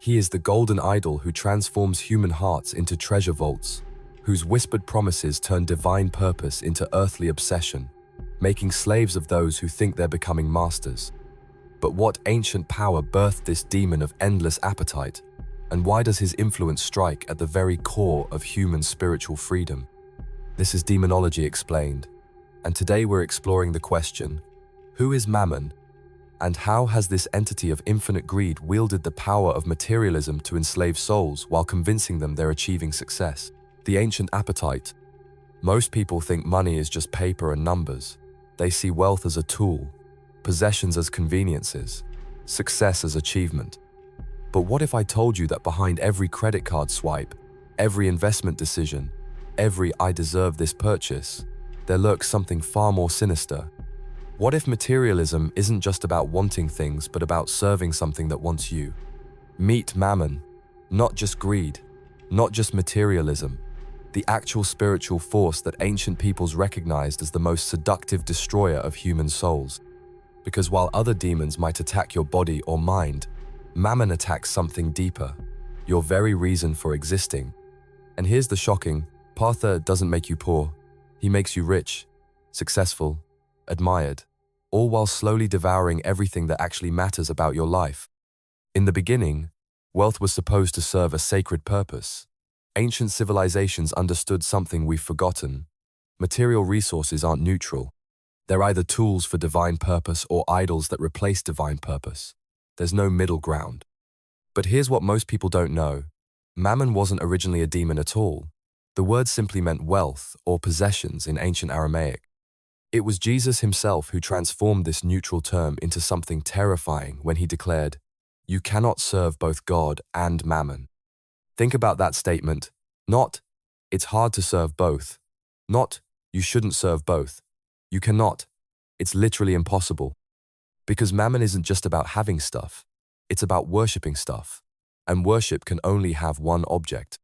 He is the golden idol who transforms human hearts into treasure vaults, whose whispered promises turn divine purpose into earthly obsession, making slaves of those who think they're becoming masters. But what ancient power birthed this demon of endless appetite, and why does his influence strike at the very core of human spiritual freedom? This is Demonology Explained, and today we're exploring the question, who is Mammon, and how has this entity of infinite greed wielded the power of materialism to enslave souls while convincing them they're achieving success? The ancient appetite. Most people think money is just paper and numbers. They see wealth as a tool, possessions as conveniences, success as achievement. But what if I told you that behind every credit card swipe, every investment decision, every "I deserve this" purchase, there lurks something far more sinister? What if materialism isn't just about wanting things, but about serving something that wants you? Meet Mammon. Not just greed, not just materialism, the actual spiritual force that ancient peoples recognized as the most seductive destroyer of human souls. Because while other demons might attack your body or mind, Mammon attacks something deeper, your very reason for existing. And here's the shocking: Partha doesn't make you poor. He makes you rich, successful, admired, all while slowly devouring everything that actually matters about your life. In the beginning, wealth was supposed to serve a sacred purpose. Ancient civilizations understood something we've forgotten. Material resources aren't neutral. They're either tools for divine purpose or idols that replace divine purpose. There's no middle ground. But here's what most people don't know. Mammon wasn't originally a demon at all. The word simply meant wealth or possessions in ancient Aramaic. It was Jesus himself who transformed this neutral term into something terrifying when he declared, "You cannot serve both God and Mammon." Think about that statement. Not, "It's hard to serve both." Not, "You shouldn't serve both." You cannot. It's literally impossible. Because Mammon isn't just about having stuff. It's about worshipping stuff. And worship can only have one object.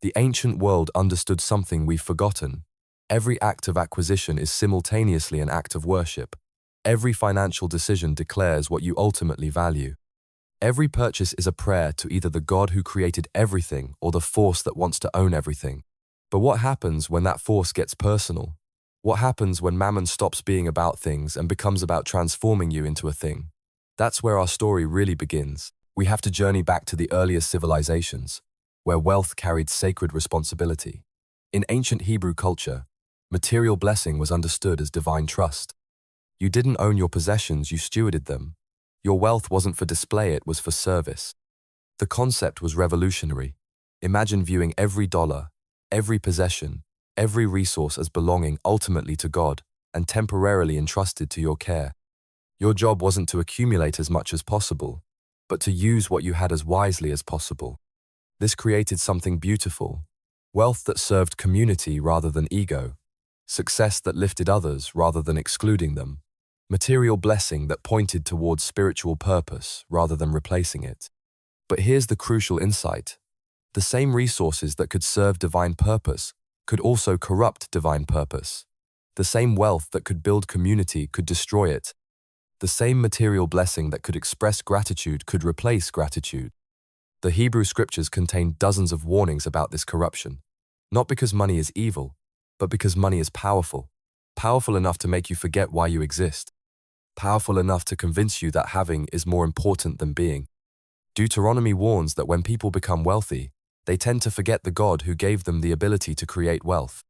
The ancient world understood something we've forgotten. Every act of acquisition is simultaneously an act of worship. Every financial decision declares what you ultimately value. Every purchase is a prayer to either the God who created everything or the force that wants to own everything. But what happens when that force gets personal? What happens when Mammon stops being about things and becomes about transforming you into a thing? That's where our story really begins. We have to journey back to the earliest civilizations, where wealth carried sacred responsibility. In ancient Hebrew culture, material blessing was understood as divine trust. You didn't own your possessions, you stewarded them. Your wealth wasn't for display, it was for service. The concept was revolutionary. Imagine viewing every dollar, every possession, every resource as belonging ultimately to God and temporarily entrusted to your care. Your job wasn't to accumulate as much as possible, but to use what you had as wisely as possible. This created something beautiful: wealth that served community rather than ego, success that lifted others rather than excluding them, material blessing that pointed towards spiritual purpose rather than replacing it. But here's the crucial insight: the same resources that could serve divine purpose could also corrupt divine purpose. The same wealth that could build community could destroy it. The same material blessing that could express gratitude could replace gratitude. The Hebrew scriptures contain dozens of warnings about this corruption, not because money is evil, but because money is powerful. Powerful enough to make you forget why you exist. Powerful enough to convince you that having is more important than being. Deuteronomy warns that when people become wealthy, they tend to forget the God who gave them the ability to create wealth.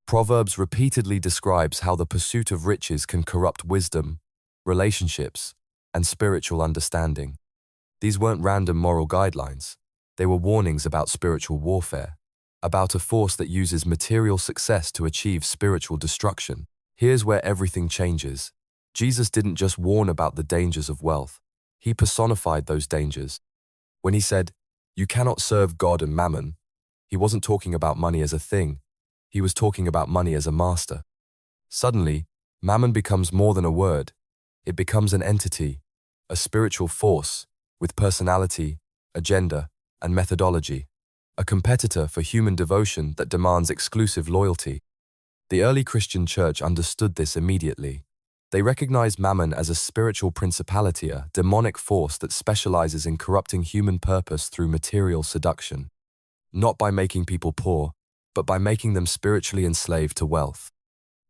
Proverbs repeatedly describes how the pursuit of riches can corrupt wisdom, relationships, and spiritual understanding. These weren't random moral guidelines. They were warnings about spiritual warfare, about a force that uses material success to achieve spiritual destruction. Here's where everything changes. Jesus didn't just warn about the dangers of wealth. He personified those dangers. When he said, "You cannot serve God and Mammon," he wasn't talking about money as a thing. He was talking about money as a master. Suddenly, Mammon becomes more than a word. It becomes an entity, a spiritual force with personality, agenda, and methodology, a competitor for human devotion that demands exclusive loyalty. The early Christian church understood this immediately. They recognize Mammon as a spiritual principality, a demonic force that specializes in corrupting human purpose through material seduction, not by making people poor, but by making them spiritually enslaved to wealth.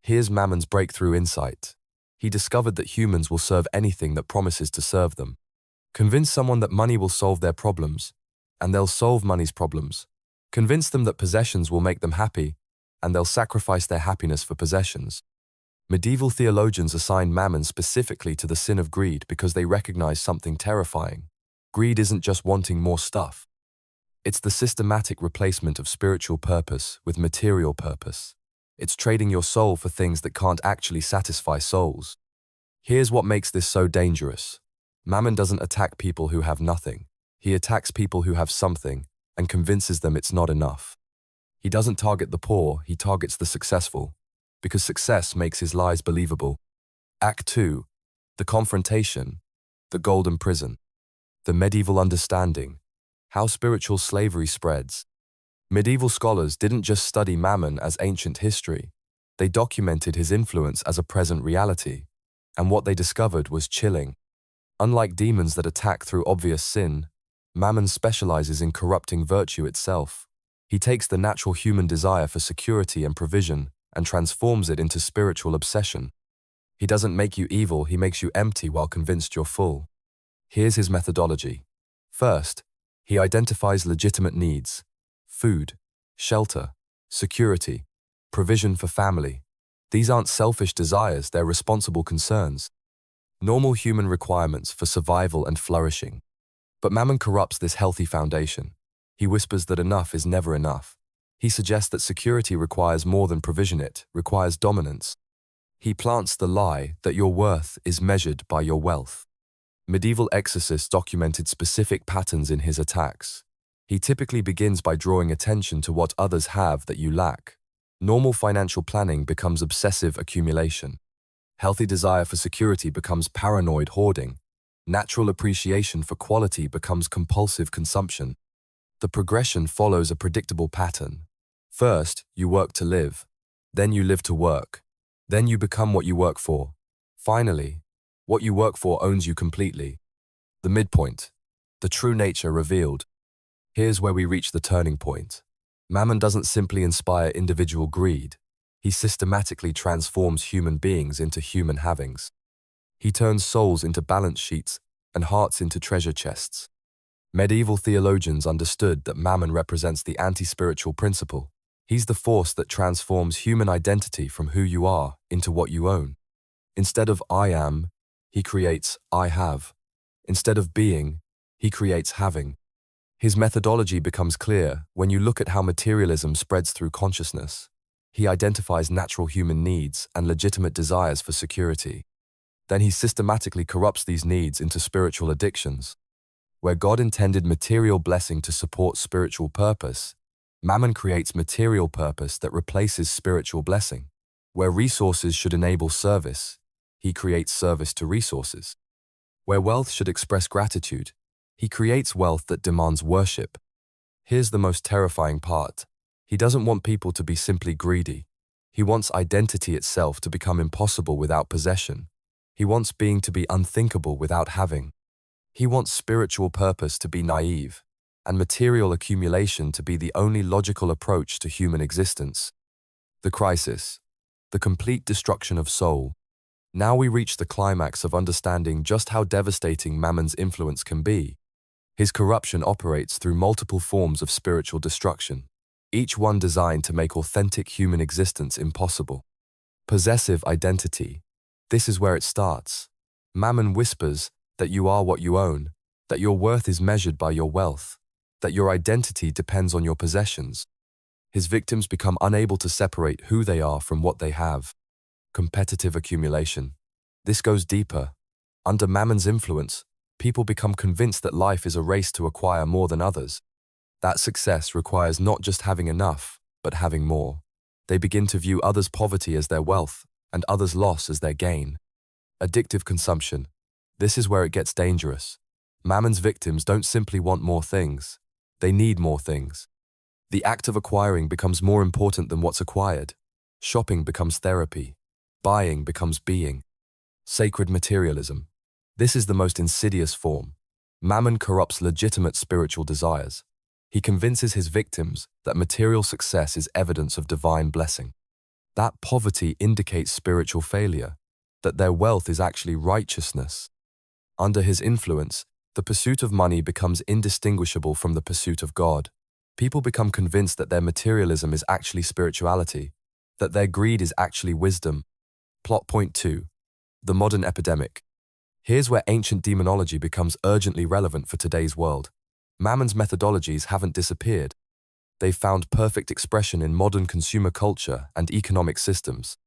Here's Mammon's breakthrough insight. He discovered that humans will serve anything that promises to serve them. Convince someone that money will solve their problems, and they'll solve money's problems. Convince them that possessions will make them happy, and they'll sacrifice their happiness for possessions. Medieval theologians assigned Mammon specifically to the sin of greed because they recognized something terrifying. Greed isn't just wanting more stuff. It's the systematic replacement of spiritual purpose with material purpose. It's trading your soul for things that can't actually satisfy souls. Here's what makes this so dangerous. Mammon doesn't attack people who have nothing. He attacks people who have something and convinces them it's not enough. He doesn't target the poor, he targets the successful, because success makes his lies believable. Act 2. The confrontation. The golden prison. The medieval understanding. How spiritual slavery spreads. Medieval scholars didn't just study Mammon as ancient history. They documented his influence as a present reality. And what they discovered was chilling. Unlike demons that attack through obvious sin, Mammon specializes in corrupting virtue itself. He takes the natural human desire for security and provision and transforms it into spiritual obsession. He doesn't make you evil, he makes you empty while convinced you're full. Here's his methodology. First, he identifies legitimate needs: food, shelter, security, provision for family. These aren't selfish desires, they're responsible concerns. Normal human requirements for survival and flourishing. But Mammon corrupts this healthy foundation. He whispers that enough is never enough. He suggests that security requires more than provision, it requires dominance. He plants the lie that your worth is measured by your wealth. Medieval exorcists documented specific patterns in his attacks. He typically begins by drawing attention to what others have that you lack. Normal financial planning becomes obsessive accumulation. Healthy desire for security becomes paranoid hoarding. Natural appreciation for quality becomes compulsive consumption. The progression follows a predictable pattern. First, you work to live. Then you live to work. Then you become what you work for. Finally, what you work for owns you completely. The midpoint. The true nature revealed. Here's where we reach the turning point. Mammon doesn't simply inspire individual greed. He systematically transforms human beings into human havings. He turns souls into balance sheets and hearts into treasure chests. Medieval theologians understood that Mammon represents the anti-spiritual principle. He's the force that transforms human identity from who you are into what you own. Instead of I am, he creates I have. Instead of being, he creates having. His methodology becomes clear when you look at how materialism spreads through consciousness. He identifies natural human needs and legitimate desires for security. Then he systematically corrupts these needs into spiritual addictions. Where God intended material blessing to support spiritual purpose, Mammon creates material purpose that replaces spiritual blessing. Where resources should enable service, he creates service to resources. Where wealth should express gratitude, he creates wealth that demands worship. Here's the most terrifying part. He doesn't want people to be simply greedy. He wants identity itself to become impossible without possession. He wants being to be unthinkable without having. He wants spiritual purpose to be naive, and material accumulation to be the only logical approach to human existence. The crisis. The complete destruction of soul. Now we reach the climax of understanding just how devastating Mammon's influence can be. His corruption operates through multiple forms of spiritual destruction, each one designed to make authentic human existence impossible. Possessive identity. This is where it starts. Mammon whispers that you are what you own, that your worth is measured by your wealth, that your identity depends on your possessions. His victims become unable to separate who they are from what they have. Competitive accumulation. This goes deeper. Under Mammon's influence, people become convinced that life is a race to acquire more than others. That success requires not just having enough, but having more. They begin to view others' poverty as their wealth and others' loss as their gain. Addictive consumption. This is where it gets dangerous. Mammon's victims don't simply want more things. They need more things. The act of acquiring becomes more important than what's acquired. Shopping becomes therapy. Buying becomes being. Sacred materialism. This is the most insidious form. Mammon corrupts legitimate spiritual desires. He convinces his victims that material success is evidence of divine blessing. That poverty indicates spiritual failure, that their wealth is actually righteousness. Under his influence, the pursuit of money becomes indistinguishable from the pursuit of God. People become convinced that their materialism is actually spirituality, that their greed is actually wisdom. Plot point 2. The modern epidemic. Here's where ancient demonology becomes urgently relevant for today's world. Mammon's methodologies haven't disappeared. They've found perfect expression in modern consumer culture and economic systems.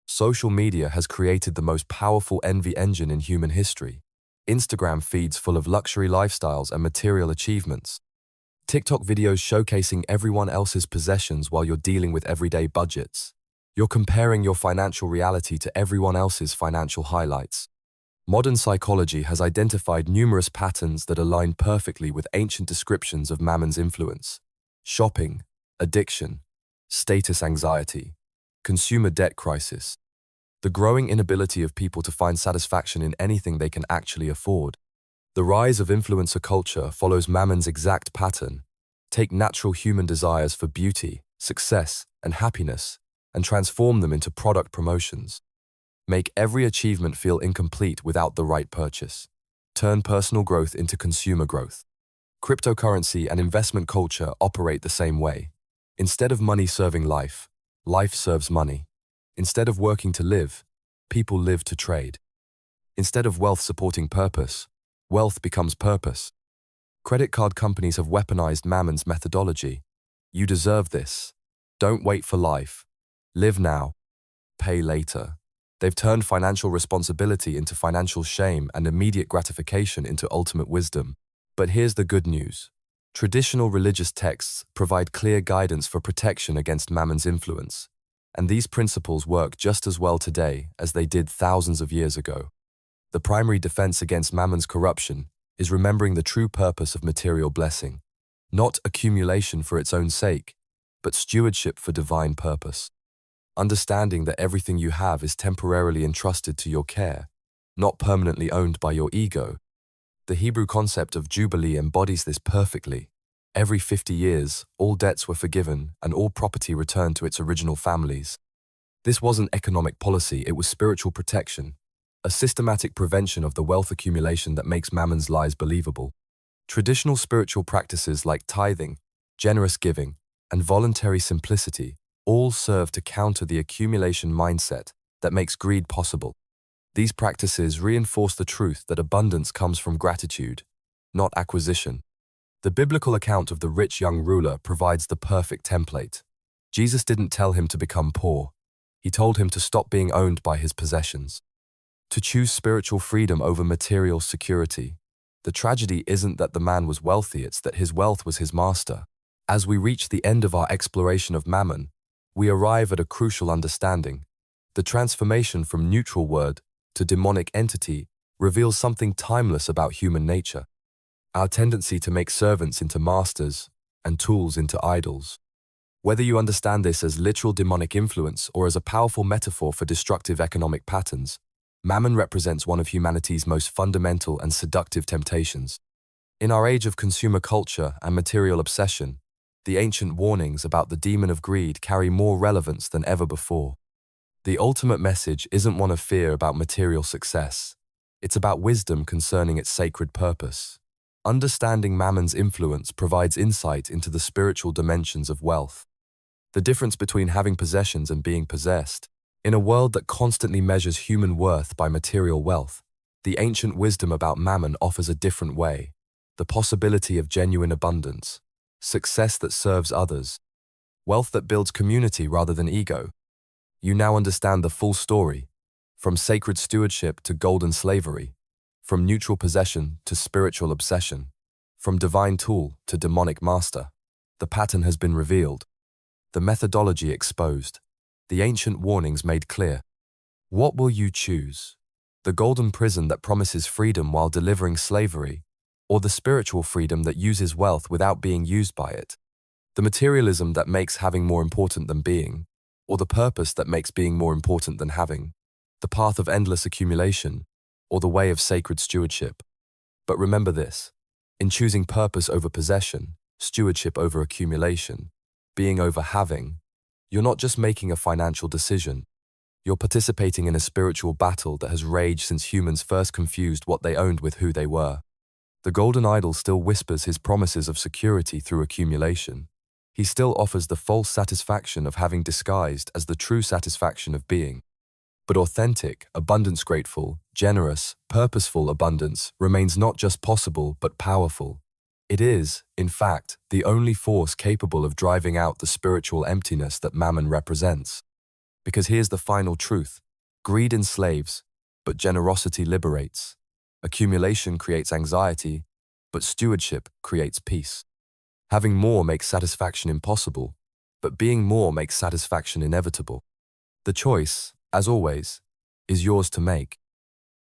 Social media has created the most powerful envy engine in human history. Instagram feeds full of luxury lifestyles and material achievements. TikTok videos showcasing everyone else's possessions while you're dealing with everyday budgets. You're comparing your financial reality to everyone else's financial highlights. Modern psychology has identified numerous patterns that align perfectly with ancient descriptions of Mammon's influence. Shopping, addiction, status anxiety, consumer debt crisis. The growing inability of people to find satisfaction in anything they can actually afford. The rise of influencer culture follows Mammon's exact pattern. Take natural human desires for beauty, success, and happiness, and transform them into product promotions. Make every achievement feel incomplete without the right purchase. Turn personal growth into consumer growth. Cryptocurrency and investment culture operate the same way. Instead of money serving life, life serves money. Instead of working to live, people live to trade. Instead of wealth supporting purpose, wealth becomes purpose. Credit card companies have weaponized Mammon's methodology. You deserve this. Don't wait for life. Live now. Pay later. They've turned financial responsibility into financial shame and immediate gratification into ultimate wisdom. But here's the good news. Traditional religious texts provide clear guidance for protection against Mammon's influence. And these principles work just as well today as they did thousands of years ago. The primary defense against Mammon's corruption is remembering the true purpose of material blessing, not accumulation for its own sake, but stewardship for divine purpose. Understanding that everything you have is temporarily entrusted to your care, not permanently owned by your ego. The Hebrew concept of Jubilee embodies this perfectly. Every 50 years, all debts were forgiven and all property returned to its original families. This wasn't economic policy, it was spiritual protection, a systematic prevention of the wealth accumulation that makes Mammon's lies believable. Traditional spiritual practices like tithing, generous giving, and voluntary simplicity all serve to counter the accumulation mindset that makes greed possible. These practices reinforce the truth that abundance comes from gratitude, not acquisition. The biblical account of the rich young ruler provides the perfect template. Jesus didn't tell him to become poor. He told him to stop being owned by his possessions, to choose spiritual freedom over material security. The tragedy isn't that the man was wealthy, it's that his wealth was his master. As we reach the end of our exploration of Mammon, we arrive at a crucial understanding. The transformation from neutral word to demonic entity reveals something timeless about human nature. Our tendency to make servants into masters and tools into idols. Whether you understand this as literal demonic influence or as a powerful metaphor for destructive economic patterns, Mammon represents one of humanity's most fundamental and seductive temptations. In our age of consumer culture and material obsession, the ancient warnings about the demon of greed carry more relevance than ever before. The ultimate message isn't one of fear about material success. It's about wisdom concerning its sacred purpose. Understanding Mammon's influence provides insight into the spiritual dimensions of wealth. The difference between having possessions and being possessed. In a world that constantly measures human worth by material wealth, the ancient wisdom about Mammon offers a different way. The possibility of genuine abundance, success that serves others, wealth that builds community rather than ego. You now understand the full story, from sacred stewardship to golden slavery, from neutral possession to spiritual obsession, from divine tool to demonic master. The pattern has been revealed, the methodology exposed, the ancient warnings made clear. What will you choose? The golden prison that promises freedom while delivering slavery, or the spiritual freedom that uses wealth without being used by it? The materialism that makes having more important than being, or the purpose that makes being more important than having? the path of endless accumulation, or the way of sacred stewardship. But remember this: in choosing purpose over possession, stewardship over accumulation, being over having, you're not just making a financial decision, you're participating in a spiritual battle that has raged since humans first confused what they owned with who they were. The golden idol still whispers his promises of security through accumulation. He still offers the false satisfaction of having disguised as the true satisfaction of being. But authentic, abundance-grateful, generous, purposeful abundance remains not just possible but powerful. It is, in fact, the only force capable of driving out the spiritual emptiness that Mammon represents. Because here's the final truth: greed enslaves, but generosity liberates. Accumulation creates anxiety, but stewardship creates peace. Having more makes satisfaction impossible, but being more makes satisfaction inevitable. The choice, as always, is yours to make.